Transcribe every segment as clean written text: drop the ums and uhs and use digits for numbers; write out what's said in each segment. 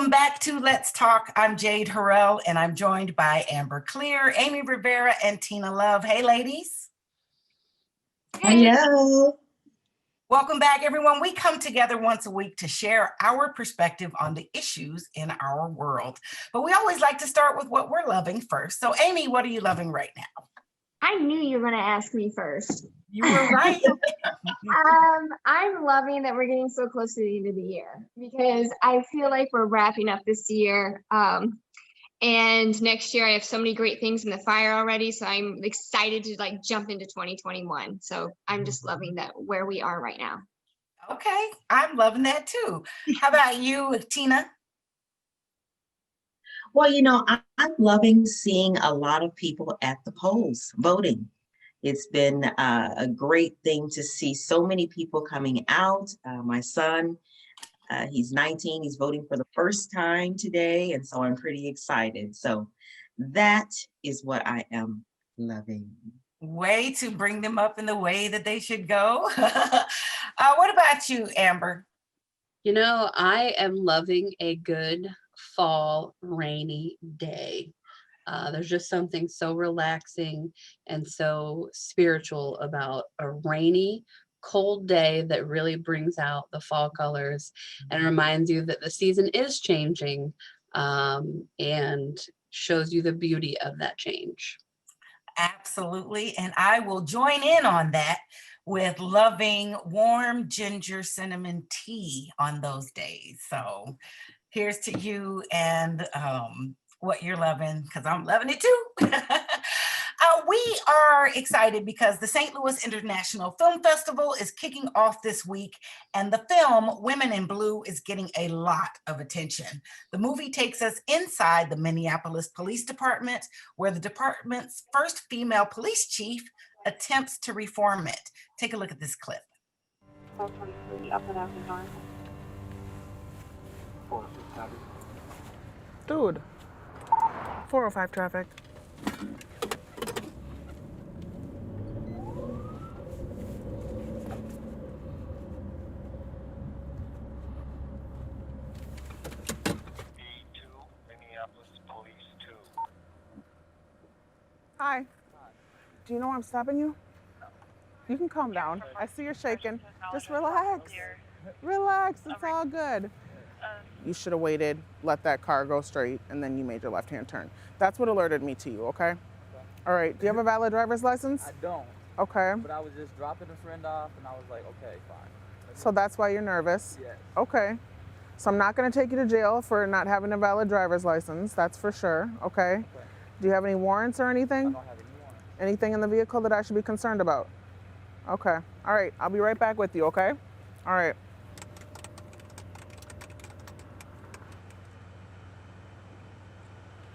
Welcome back to Let's Talk. I'm Jade Harrell, and I'm joined by Amber Clear, Amy Rivera, and Tina Love. Hey, ladies. Hey. Hello. Welcome back, everyone. We come together once a week to share our perspective on the issues in our world. But we always like to start with what we're loving first. So, Amy, what are you loving right now? I knew you were going to ask me first. You were right. I'm loving that we're getting so close to the end of the year because I feel like we're wrapping up this year. And next year I have so many great things in the fire already. So I'm excited to jump into 2021. So I'm just loving that where we are right now. Okay. I'm loving that too. How about you, Tina? Well, I'm loving seeing a lot of people at the polls voting. It's been a great thing to see so many people coming out. My son, he's 19, he's voting for the first time today, and so I'm pretty excited. So that is what I am loving. Way to bring them up in the way that they should go. What about you, Amber? I am loving a good fall rainy day. There's just something so relaxing and so spiritual about a rainy, cold day that really brings out the fall colors and reminds you that the season is changing, and shows you the beauty of that change. Absolutely. And I will join in on that with loving warm ginger cinnamon tea on those days. So here's to you and what you're loving, because I'm loving it too. We are excited because the St. Louis International Film Festival is kicking off this week, and the film Women in Blue is getting a lot of attention. The movie takes us inside the Minneapolis Police Department, where the department's first female police chief attempts to reform it. Take a look at this clip. 423 up and out the north. 405. Dude. 405 traffic. Hi. Do you know why I'm stopping you? You can calm down. I see you're shaking. Just relax. Relax. It's all good. You should have waited, let that car go straight, and then you made your left-hand turn. That's what alerted me to you, okay? All right. Do you have a valid driver's license? I don't. Okay. But I was just dropping a friend off, and I was like, okay, fine. So that's why you're nervous? Yes. Okay. So I'm not going to take you to jail for not having a valid driver's license. That's for sure. Okay. Do you have any warrants or anything? I don't have any warrants. Anything in the vehicle that I should be concerned about? Okay. All right. I'll be right back with you, okay? All right.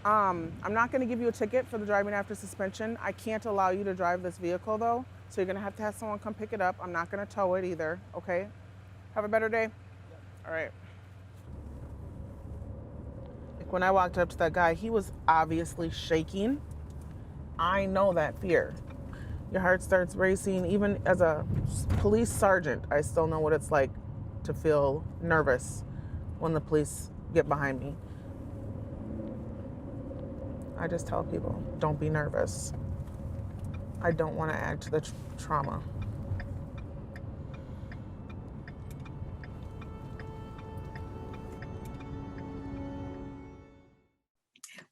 I'm not going to give you a ticket for the driving after suspension. I can't allow you to drive this vehicle, though. So you're going to have someone come pick it up. I'm not going to tow it either, okay? Have a better day. Yep. All right. Like when I walked up to that guy, he was obviously shaking. I know that fear. Your heart starts racing. Even as a police sergeant, I still know what it's like to feel nervous when the police get behind me. I just tell people, don't be nervous. I don't want to add to the trauma.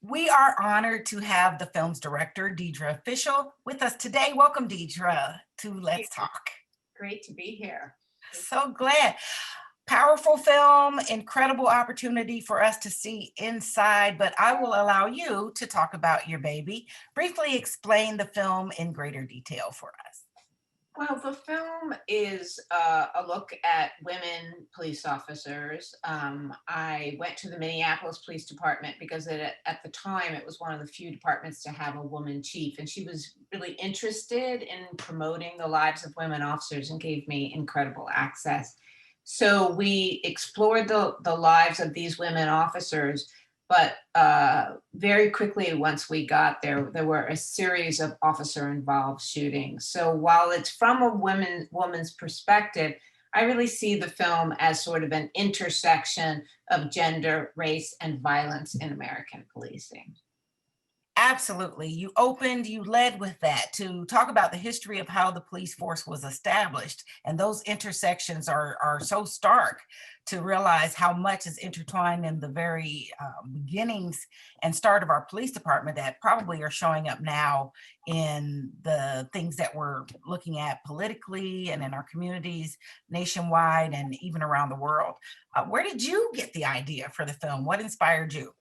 We are honored to have the film's director, Deidre Fishel, with us today. Welcome, Deidre, to Let's Talk. Great to be here. So glad. Powerful film, incredible opportunity for us to see inside, but I will allow you to talk about your baby. Briefly explain the film in greater detail for us. Well, the film is a look at women police officers. I went to the Minneapolis Police Department because at the time it was one of the few departments to have a woman chief, and she was really interested in promoting the lives of women officers and gave me incredible access. So we explored the lives of these women officers, but very quickly once we got there, there were a series of officer-involved shootings. So while it's from a woman's perspective, I really see the film as sort of an intersection of gender, race, and violence in American policing. Absolutely. You led with that to talk about the history of how the police force was established. And those intersections are so stark to realize how much is intertwined in the very beginnings and start of our police department that probably are showing up now in the things that we're looking at politically and in our communities nationwide and even around the world. Where did you get the idea for the film? What inspired you?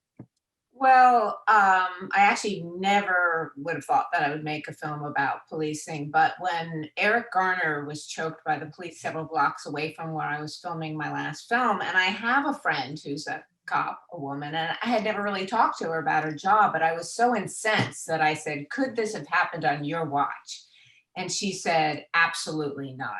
Well, I actually never would have thought that I would make a film about policing, but when Eric Garner was choked by the police several blocks away from where I was filming my last film, and I have a friend who's a cop, a woman, and I had never really talked to her about her job, but I was so incensed that I said, "Could this have happened on your watch?" And she said, "Absolutely not."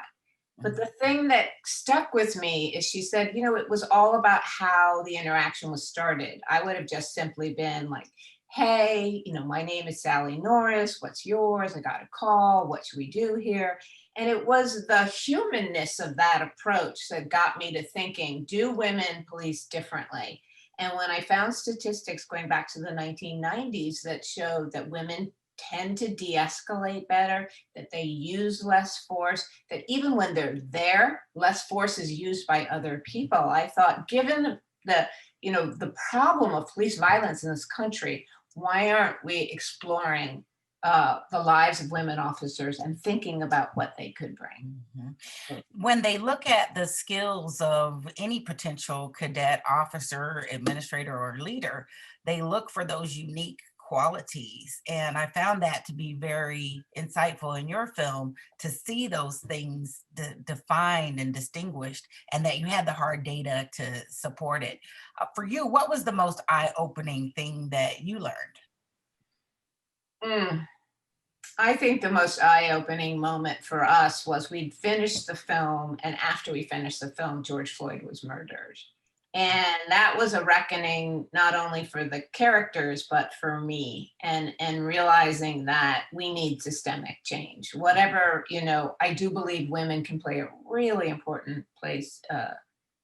But the thing that stuck with me is she said, it was all about how the interaction was started. I would have just simply been like, "Hey, my name is Sally Norris. What's yours? I got a call. What should we do here?" And it was the humanness of that approach that got me to thinking, do women police differently? And when I found statistics going back to the 1990s that showed that women tend to de-escalate better, that they use less force, that even when they're there, less force is used by other people. I thought, given the problem of police violence in this country, why aren't we exploring the lives of women officers and thinking about what they could bring? Mhm. When they look at the skills of any potential cadet officer, administrator, or leader, they look for those unique qualities. And I found that to be very insightful in your film to see those things defined and distinguished, and that you had the hard data to support it. For you, what was the most eye-opening thing that you learned? Mm. I think the most eye-opening moment for us was we'd finished the film, and after we finished the film, George Floyd was murdered. And that was a reckoning not only for the characters, but for me, and realizing that we need systemic change. Whatever, I do believe women can play a really important place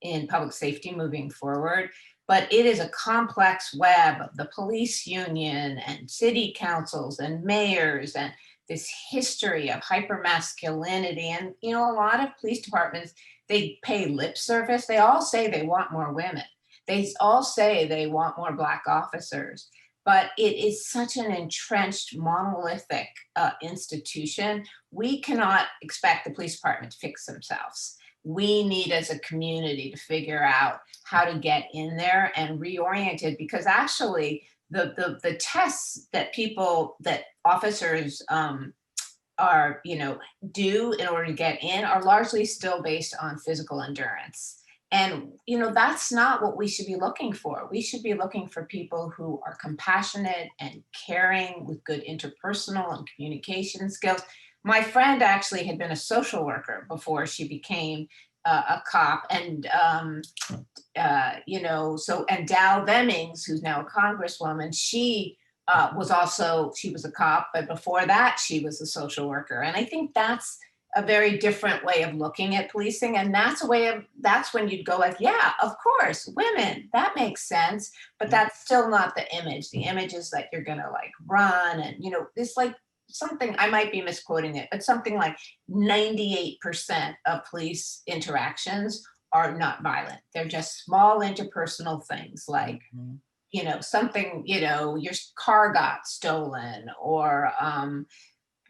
in public safety moving forward. But it is a complex web of the police union and city councils and mayors and this history of hypermasculinity. And, a lot of police departments, they pay lip service. They all say they want more women. They all say they want more Black officers. But it is such an entrenched, monolithic institution. We cannot expect the police department to fix themselves. We need, as a community, to figure out how to get in there and reorient it, because actually the tests that officers are do in order to get in are largely still based on physical endurance. And that's not what we should be looking for. We should be looking for people who are compassionate and caring with good interpersonal and communication skills. My friend actually had been a social worker before she became a cop, and and Dow Lemmings, who's now a congresswoman, she was a cop, but before that she was a social worker. And I think that's a very different way of looking at policing. And that's when you'd go like, yeah, of course, women, that makes sense. But that's still not the image. The image is that you're gonna like run and, it's like something, I might be misquoting it, but something like 98% of police interactions are not violent. They're just small interpersonal things like, something, your car got stolen, or,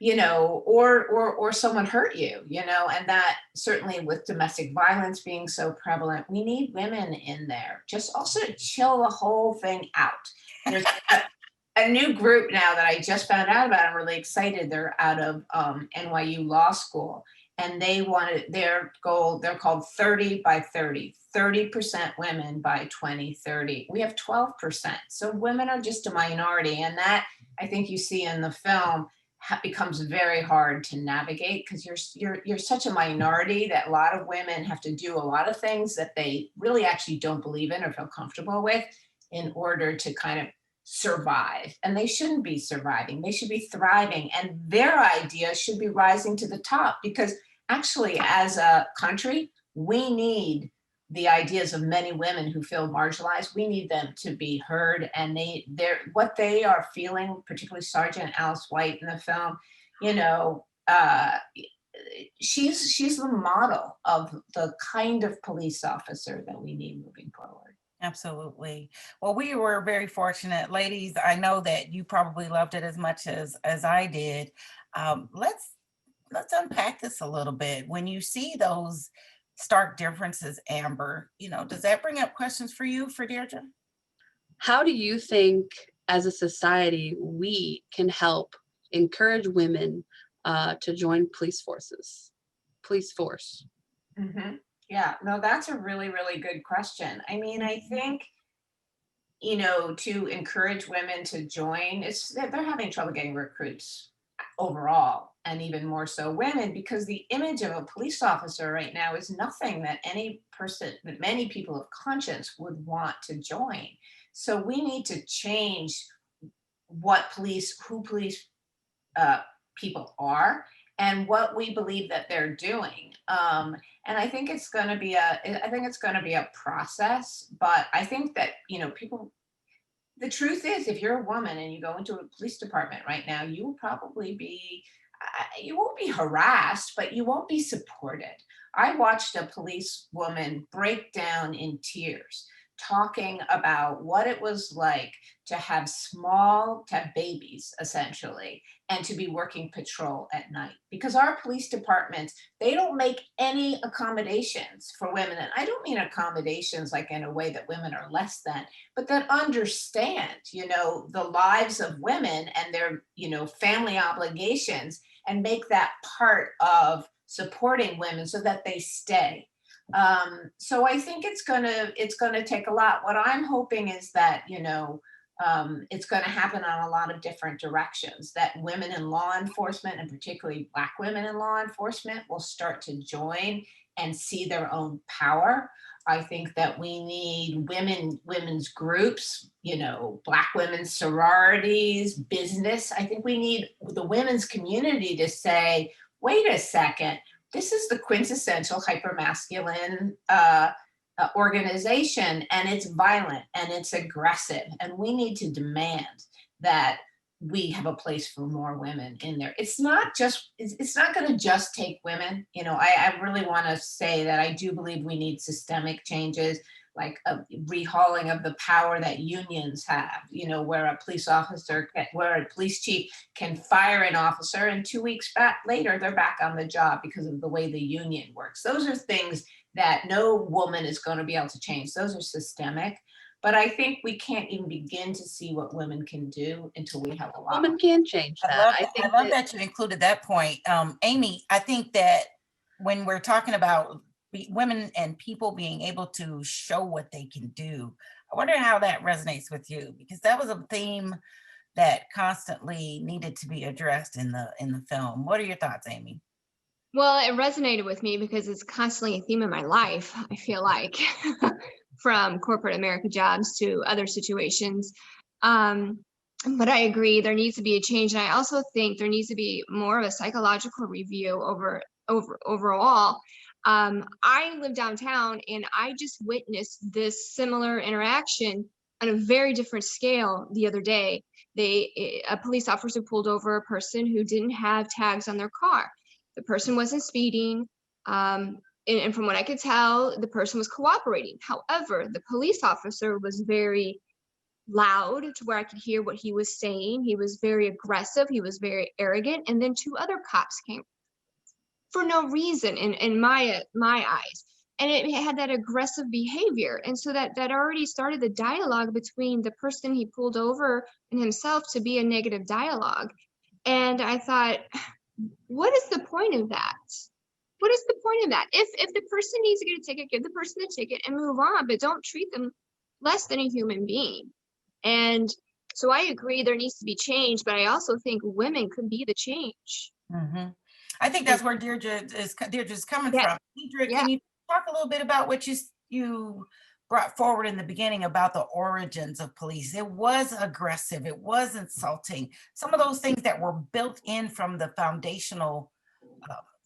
or someone hurt you, and that certainly with domestic violence being so prevalent, we need women in there. Just also to chill the whole thing out. There's a new group now that I just found out about. I'm really excited. They're out of NYU Law School, and they wanted their goal. They're called 30 by 30, 30% women by 2030. We have 12%. So women are just a minority. And that, I think you see in the film, becomes very hard to navigate, because you're such a minority that a lot of women have to do a lot of things that they really actually don't believe in or feel comfortable with in order to kind of survive. And they shouldn't be surviving. They should be thriving. And their ideas should be rising to the top, because actually, as a country, we need the ideas of many women who feel marginalized. We need them to be heard, and they're what they are feeling, particularly Sergeant Alice White in the film, you know, she's the model of the kind of police officer that we need moving forward. Absolutely. Well, we were very fortunate, ladies. I know that you probably loved it as much as I did. Let's unpack this a little bit. When you see those stark differences, Amber, does that bring up questions for you, for Deirdre? How do you think, as a society, we can help encourage women to join police force? Mm-hmm. Yeah, no, that's a really, really good question. I mean, I think, to encourage women to join, they're having trouble getting recruits overall, and even more so women, because the image of a police officer right now is nothing that many people of conscience would want to join. So we need to change who police people are and what we believe that they're doing. And I think it's going to be a process, but I think that, the truth is, if you're a woman and you go into a police department right now, you will probably you won't be harassed, but you won't be supported. I watched a police woman break down in tears, talking about what it was like to have babies, essentially, and to be working patrol at night. Because our police departments, they don't make any accommodations for women. And I don't mean accommodations like in a way that women are less than, but that understand, the lives of women and their, family obligations, and make that part of supporting women so that they stay. So I think it's gonna take a lot. What I'm hoping is that, it's going to happen on a lot of different directions, that women in law enforcement, and particularly Black women in law enforcement, will start to join and see their own power. I think that we need women's groups, Black women's sororities, business. I think we need the women's community to say, wait a second, this is the quintessential hypermasculine organization, and it's violent and it's aggressive, and we need to demand that we have a place for more women in there. It's not going to just take women. I really want to say that I do believe we need systemic changes, like a rehauling of the power that unions have, where a police chief can fire an officer and 2 weeks later, they're back on the job because of the way the union works. Those are things that no woman is going to be able to change. Those are systemic. But I think we can't even begin to see what women can do until we have a lot. Women can change that. I love that you included that point. Amy, I think that when we're talking about women and people being able to show what they can do, I wonder how that resonates with you, because that was a theme that constantly needed to be addressed in the film. What are your thoughts, Amy? Well, it resonated with me because it's constantly a theme in my life, I feel like, from corporate America jobs to other situations. But I agree, there needs to be a change. And I also think there needs to be more of a psychological review overall. I live downtown, and I just witnessed this similar interaction on a very different scale the other day. A police officer pulled over a person who didn't have tags on their car. The person wasn't speeding, and from what I could tell, the person was cooperating. However, the police officer was very loud to where I could hear what he was saying. He was very aggressive. He was very arrogant. And then 2 other cops came for no reason in my eyes. And it had that aggressive behavior. And so that already started the dialogue between the person he pulled over and himself to be a negative dialogue. And I thought, what is the point of that? What is the point of that? If the person needs to get a ticket, give the person the ticket and move on, but don't treat them less than a human being. And so I agree there needs to be change, but I also think women could be the change. Mm-hmm. I think that's where Deirdre's coming from. Deirdre, can you talk a little bit about what you brought forward in the beginning about the origins of police? It was aggressive. It was insulting. Some of those things that were built in from the foundational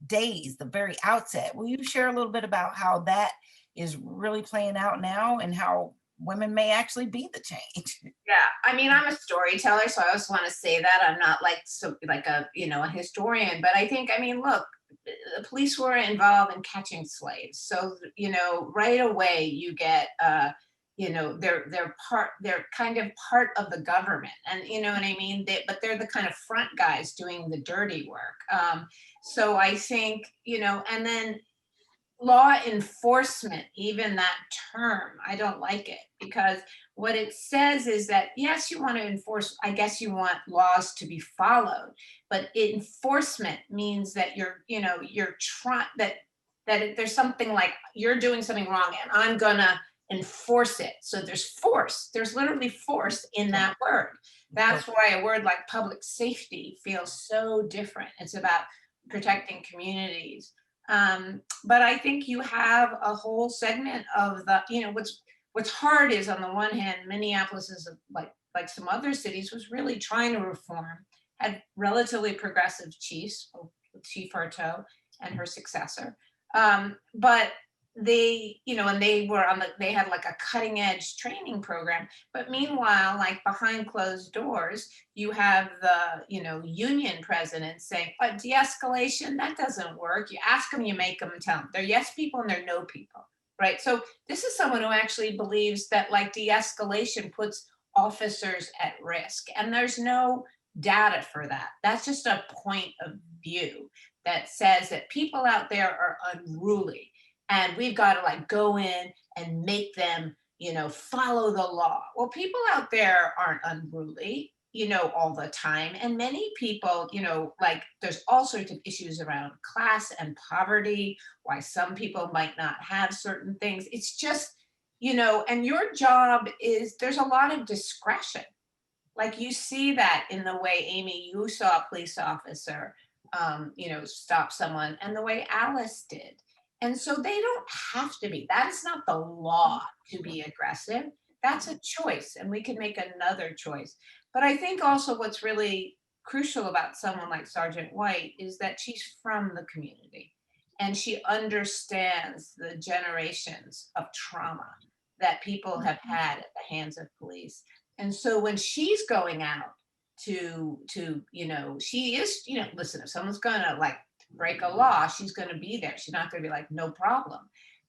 days, the very outset. Will you share a little bit about how that is really playing out now and how women may actually be the change? Yeah, I mean, I'm a storyteller, so I also want to say that I'm not like like a a historian, but I think, I mean, look, the police were involved in catching slaves, so right away you get they're kind of part of the government, and you know what I mean. But they're the kind of front guys doing the dirty work. So I think and then law enforcement, even that term, I don't like it, because what it says is that yes, you want to enforce, I guess you want laws to be followed, but enforcement means that you're trying there's something like you're doing something wrong and I'm gonna enforce it. So there's force, there's literally force in that word. That's why a word like public safety feels so different. It's about protecting communities. But I think you have a whole segment of what's hard is, on the one hand, Minneapolis is like some other cities, was really trying to reform, had relatively progressive chiefs, Chief Arto and her successor. But and they had like a cutting edge training program. But meanwhile, like behind closed doors, you have the, union president saying, but de-escalation, that doesn't work. You ask them, you make them, tell them. They're yes people and they're no people, right? So this is someone who actually believes that like de-escalation puts officers at risk. And there's no data for that. That's just a point of view that says that people out there are unruly. And we've got to like go in and make them, follow the law. Well, people out there aren't unruly, all the time. And many people, like there's all sorts of issues around class and poverty, why some people might not have certain things. It's just, and your job is, there's a lot of discretion. Like you see that in the way, Amy, you saw a police officer, stop someone, and the way Alice did. And so they don't have to be. That is not the law to be aggressive. That's a choice, and we can make another choice. But I think also what's really crucial about someone like Sergeant White is that she's from the community, and she understands the generations of trauma that people have had at the hands of police. And so when she's going out to she is, listen, if someone's gonna like break a law, she's going to be there. She's not going to be like, no problem.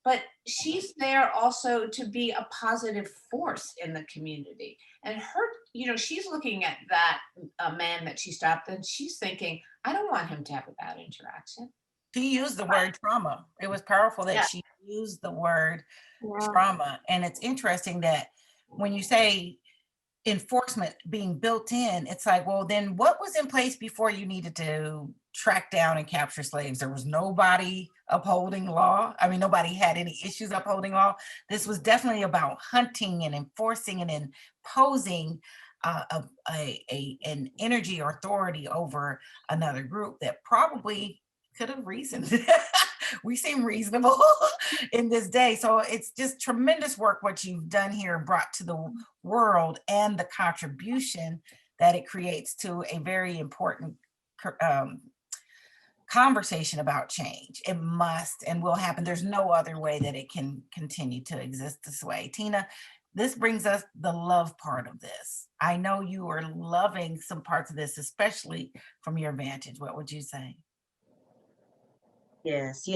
But she's there also to be a positive force in the community. And her, she's looking at that man that she stopped, and she's thinking, I don't want him to have a bad interaction. She used the word trauma. It was powerful that she used the word trauma. And it's interesting that when you say enforcement being built in, it's like, well, then what was in place before you needed to track down and capture slaves? There was nobody upholding law. I mean, nobody had any issues upholding law. This was definitely about hunting and enforcing and imposing an energy or authority over another group that probably could have reasoned. We seem reasonable in this day. So it's just tremendous work what you've done here and brought to the world, and the contribution that it creates to a very important conversation about change. It must and will happen. There's no other way that it can continue to exist this way. Tina, this brings us the love part of this. I know you are loving some parts of this, especially from your vantage. What would you say? Yes,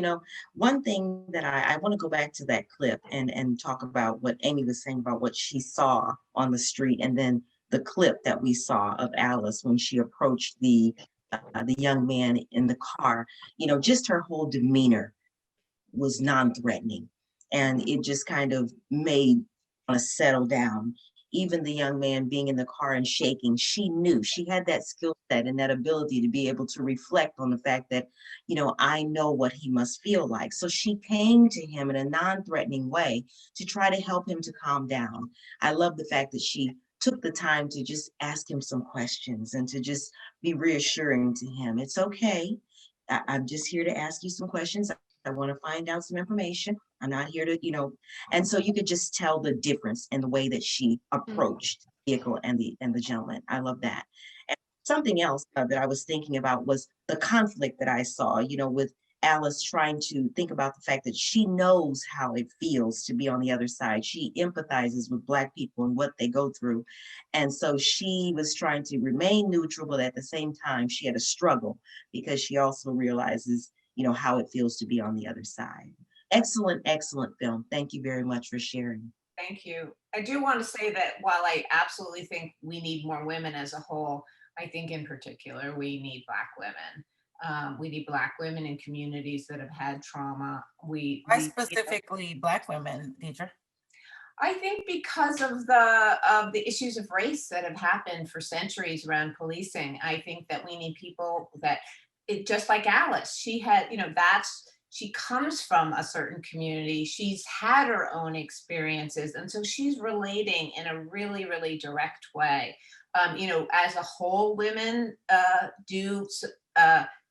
one thing that I want to go back to that clip and talk about what Amy was saying about what she saw on the street, and then the clip that we saw of Alice when she approached the young man in the car. Just her whole demeanor was non-threatening, and it just kind of made us settle down. Even the young man being in the car and shaking, she knew she had that skill set and that ability to be able to reflect on the fact that, I know what he must feel like. So she came to him in a non-threatening way to try to help him to calm down. I love the fact that she took the time to just ask him some questions and to just be reassuring to him. It's okay. I'm just here to ask you some questions. I want to find out some information. I'm not here to, and so you could just tell the difference in the way that she approached the vehicle and the gentleman. I love that. And something else that I was thinking about was the conflict that I saw, with Alice trying to think about the fact that she knows how it feels to be on the other side. She empathizes with Black people and what they go through. And so she was trying to remain neutral, but at the same time, she had a struggle because she also realizes, how it feels to be on the other side. Excellent, excellent film. Thank you very much for sharing. Thank you. I do want to say that while I absolutely think we need more women as a whole, I think in particular we need Black women. We need Black women in communities that have had trauma. Why specifically Black women, Deidre? I think because of the issues of race that have happened for centuries around policing. I think that we need people that, just like Alice, she had, she comes from a certain community. She's had her own experiences. And so she's relating in a really, really direct way. As a whole, women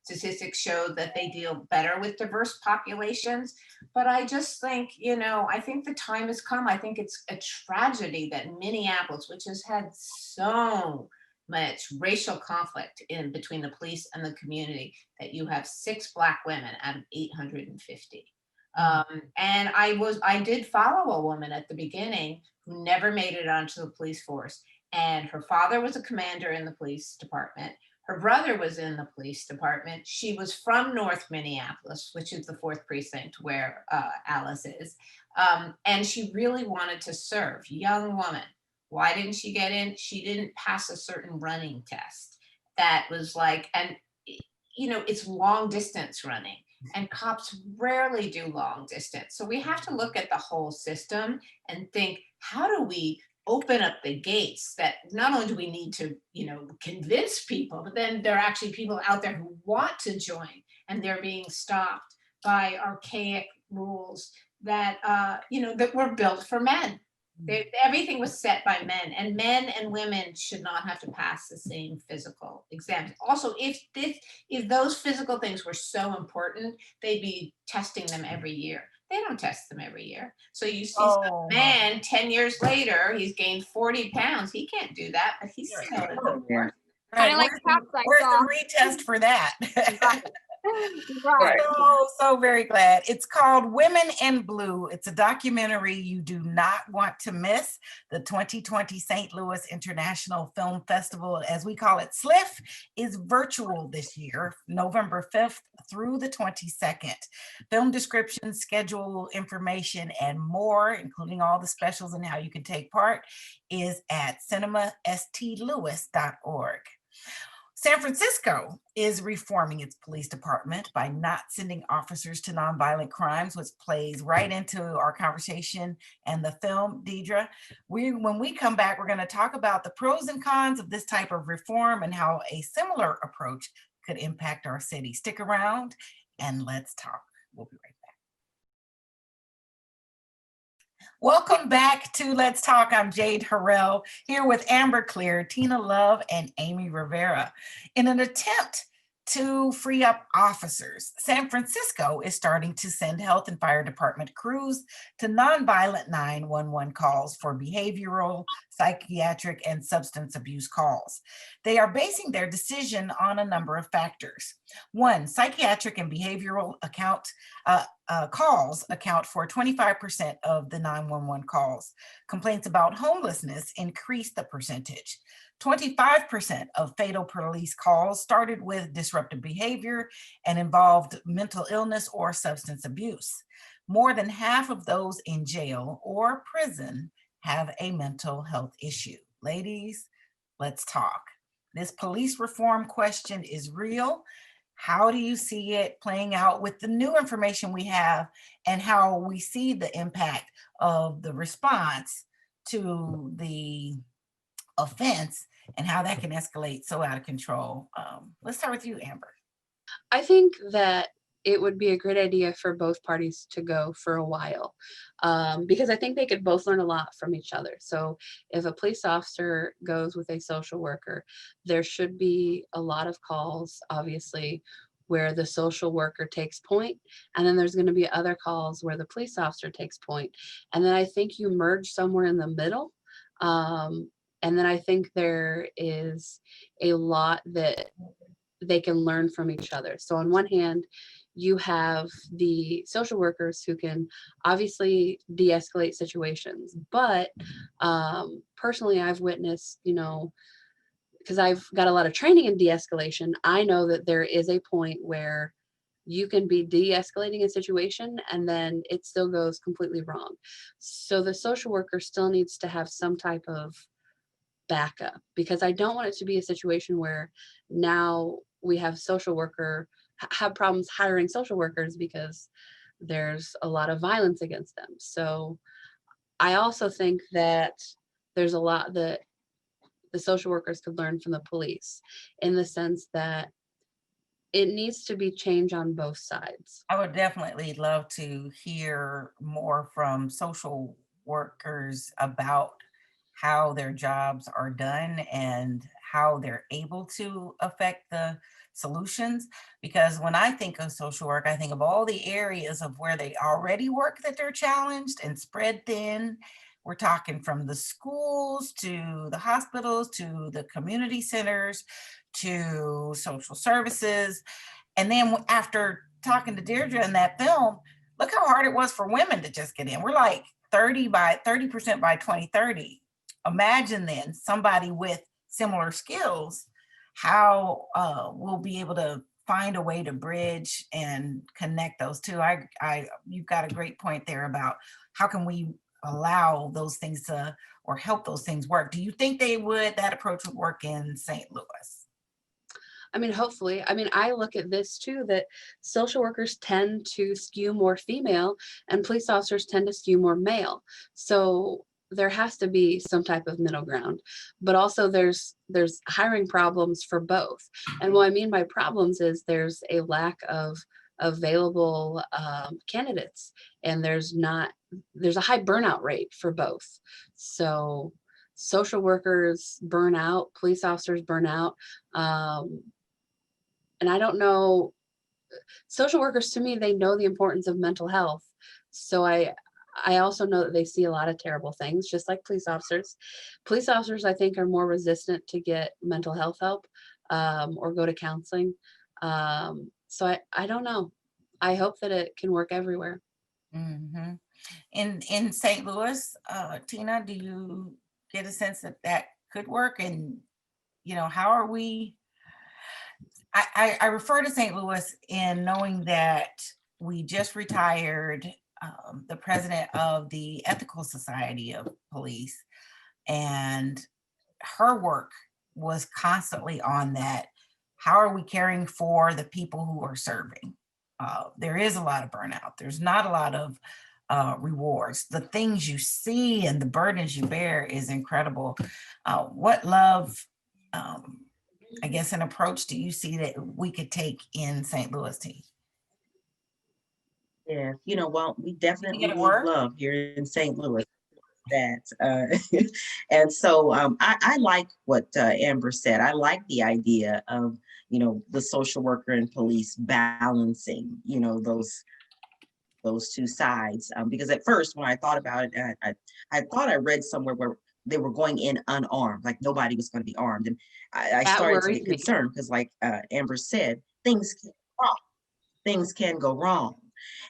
statistics show that they deal better with diverse populations. But I just think, I think the time has come. I think it's a tragedy that Minneapolis, which has had so much racial conflict in between the police and the community, that you have 6 Black women out of 850. And I did follow a woman at the beginning who never made it onto the police force. And her father was a commander in the police department. Her brother was in the police department. She was from North Minneapolis, which is the 4th precinct where Alice is. And she really wanted to serve. Young woman. Why didn't she get in? She didn't pass a certain running test. That was like, and it's long distance running. And cops rarely do long distance. So we have to look at the whole system and think, how do we open up the gates that not only do we need to, convince people, but then there are actually people out there who want to join and they're being stopped by archaic rules that, that were built for men. Everything was set by men, and men and women should not have to pass the same physical exams. Also, if those physical things were so important, they'd be testing them every year. They don't test them every year. So you see some man 10 years later, he's gained 40 pounds. He can't do that, but he's still in the force. Kinda like cops I Where's saw. the retest for that? Right. So very glad. It's called Women in Blue. It's a documentary you do not want to miss. The 2020 St. Louis International Film Festival, as we call it, SLIF, is virtual this year, November 5th through the 22nd. Film descriptions, schedule information, and more, including all the specials and how you can take part, is at cinemastlewis.org. San Francisco is reforming its police department by not sending officers to nonviolent crimes, which plays right into our conversation and the film, Deidre. When we come back, we're going to talk about the pros and cons of this type of reform and how a similar approach could impact our city. Stick around and let's talk. We'll be right back. Welcome back to Let's Talk. I'm Jade Harrell here with Amber Clear, Tina Love, and Amy Rivera. In an attempt to free up officers, San Francisco is starting to send health and fire department crews to nonviolent 911 calls for behavioral, psychiatric, and substance abuse calls. They are basing their decision on a number of factors. One, psychiatric and behavioral calls account for 25% of the 911 calls. Complaints about homelessness increased the percentage. 25% of fatal police calls started with disruptive behavior and involved mental illness or substance abuse. More than half of those in jail or prison have a mental health issue. Ladies, let's talk. This police reform question is real. How do you see it playing out with the new information we have and how we see the impact of the response to the offense and how that can escalate so out of control? Let's start with you, Amber. I think that it would be a great idea for both parties to go for a while, because I think they could both learn a lot from each other. So if a police officer goes with a social worker, there should be a lot of calls, obviously, where the social worker takes point, and then there's going to be other calls where the police officer takes point. And then I think you merge somewhere in the middle. And then I think there is a lot that they can learn from each other. So on one hand, you have the social workers who can obviously de-escalate situations. But personally, I've witnessed, because I've got a lot of training in de-escalation, I know that there is a point where you can be de-escalating a situation and then it still goes completely wrong. So the social worker still needs to have some type of backup, because I don't want it to be a situation where now we have social worker have problems hiring social workers because there's a lot of violence against them. So I also think that there's a lot that the social workers could learn from the police, in the sense that it needs to be change on both sides. I would definitely love to hear more from social workers about how their jobs are done and how they're able to affect the solutions. Because when I think of social work, I think of all the areas of where they already work that they're challenged and spread thin. We're talking from the schools to the hospitals to the community centers to social services. And then after talking to Deirdre in that film, look how hard it was for women to just get in. We're like 30% by 2030. Imagine then somebody with similar skills, how we'll be able to find a way to bridge and connect those two. You've got a great point there about how can we allow those things to, or help those things work. Do you think that approach would work in St. Louis? I mean, hopefully. I mean, I look at this too, that social workers tend to skew more female and police officers tend to skew more male. So there has to be some type of middle ground, but also there's hiring problems for both. And what I mean by problems is there's a lack of available candidates, and there's a high burnout rate for both. So social workers burn out, police officers burn out. And I don't know, social workers, to me, they know the importance of mental health. So I also know that they see a lot of terrible things, just like police officers. Police officers, I think, are more resistant to get mental health help or go to counseling. So I don't know. I hope that it can work everywhere. Mm-hmm. In St. Louis, Tina, do you get a sense that that could work? And, how are we? I refer to St. Louis in knowing that we just retired the president of the Ethical Society of Police, and her work was constantly on that. How are we caring for the people who are serving? There is a lot of burnout. There's not a lot of rewards. The things you see and the burdens you bear is incredible. What love, I guess, an approach do you see that we could take in St. Louis, T? Yeah, well, we definitely Get it need work? love here in St. Louis. And so I like what Amber said. I like the idea of, the social worker and police balancing, those two sides. Because at first, when I thought about it, I thought I read somewhere where they were going in unarmed, like nobody was going to be armed. And I That started to worries get me. concerned because, like Amber said, things can go wrong.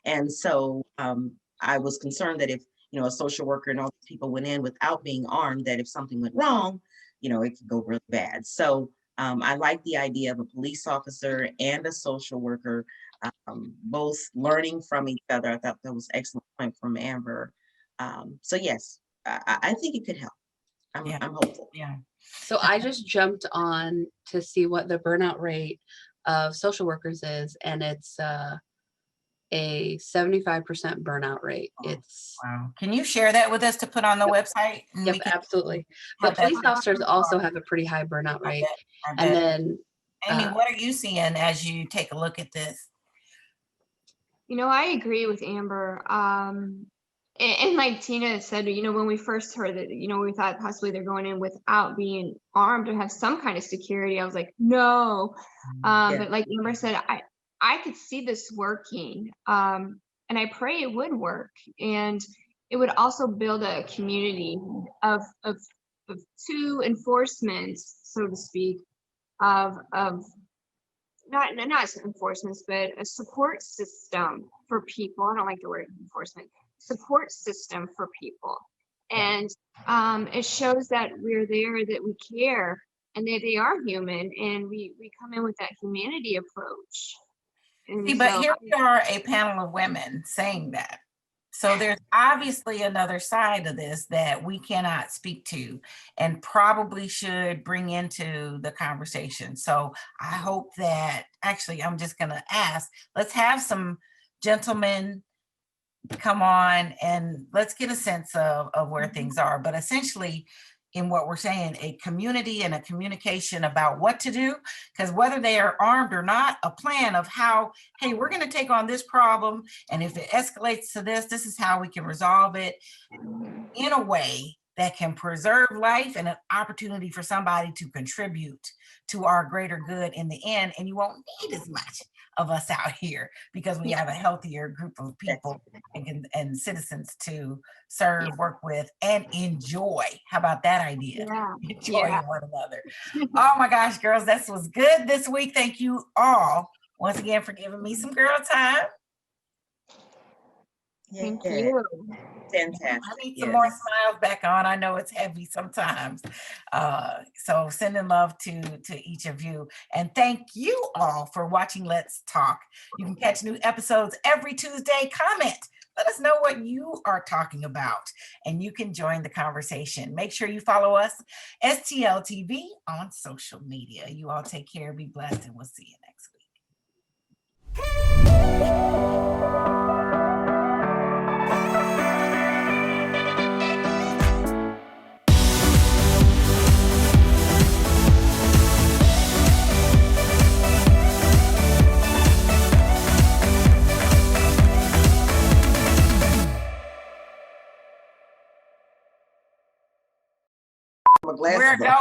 And so I was concerned that if, a social worker and all these people went in without being armed, that if something went wrong, it could go really bad. So I like the idea of a police officer and a social worker both learning from each other. I thought that was an excellent point from Amber. So yes, I think it could help. I'm hopeful. Yeah. So I just jumped on to see what the burnout rate of social workers is, and it's a 75% burnout rate. It's Wow. Can you share that with us to put on the website? And Yep, we can absolutely. have But that police officers also have a pretty high burnout I rate. bet. And then Amy, what are you seeing as you take a look at this? I agree with Amber. And like Tina said, when we first heard that, we thought possibly they're going in without being armed or have some kind of security. I was like, no. But like Amber said, I could see this working. And I pray it would work. And it would also build a community of two enforcement, so to speak, of not enforcements, but a support system for people. I don't like the word enforcement. Support system for people. And it shows that we're there, that we care, and that they are human, and we come in with that humanity approach. And See, but so, here we are, a panel of women saying that. So there's obviously another side of this that we cannot speak to and probably should bring into the conversation. So I hope that, actually, I'm just gonna ask, let's have some gentlemen come on and let's get a sense of where things are. But essentially, in what we're saying, a community and a communication about what to do, because whether they are armed or not, a plan of how, hey, we're going to take on this problem, and if it escalates to this, this is how we can resolve it in a way that can preserve life and an opportunity for somebody to contribute to our greater good in the end. And you won't need as much of us out here because we have a healthier group of people and citizens to serve, work with, and enjoy. How about that idea? yeah, Enjoying one another. Oh my gosh, girls, this was good this week. Thank you all once again for giving me some girl time. thank Yeah, you. fantastic. I need some more smiles back on. I know it's heavy sometimes. So sending love to each of you. And thank you all for watching Let's Talk. You can catch new episodes every Tuesday. Comment. Let us know what you are talking about, and you can join the conversation. Make sure you follow us, STL TV, on social media. You all take care, be blessed, and we'll see you next week.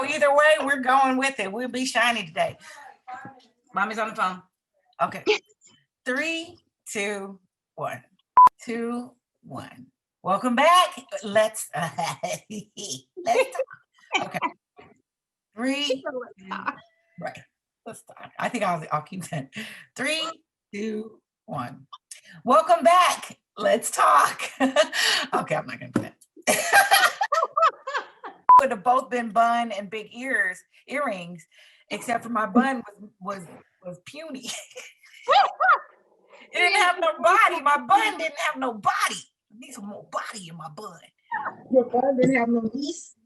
Either way, we're going with it. We'll be shiny today. Mommy's on the phone. Okay. 3, 2, 1. 2, 1. Welcome back. Let's talk. Okay. 3, right. Let's talk. I think I'll keep that. 3, 2, 1. Welcome back. Let's talk. Okay, I'm not gonna do that. Would have both been bun and big earrings, except for my bun was puny. It didn't have no body. My bun didn't have no body. I need some more body in my bun. Your bun didn't have no piece.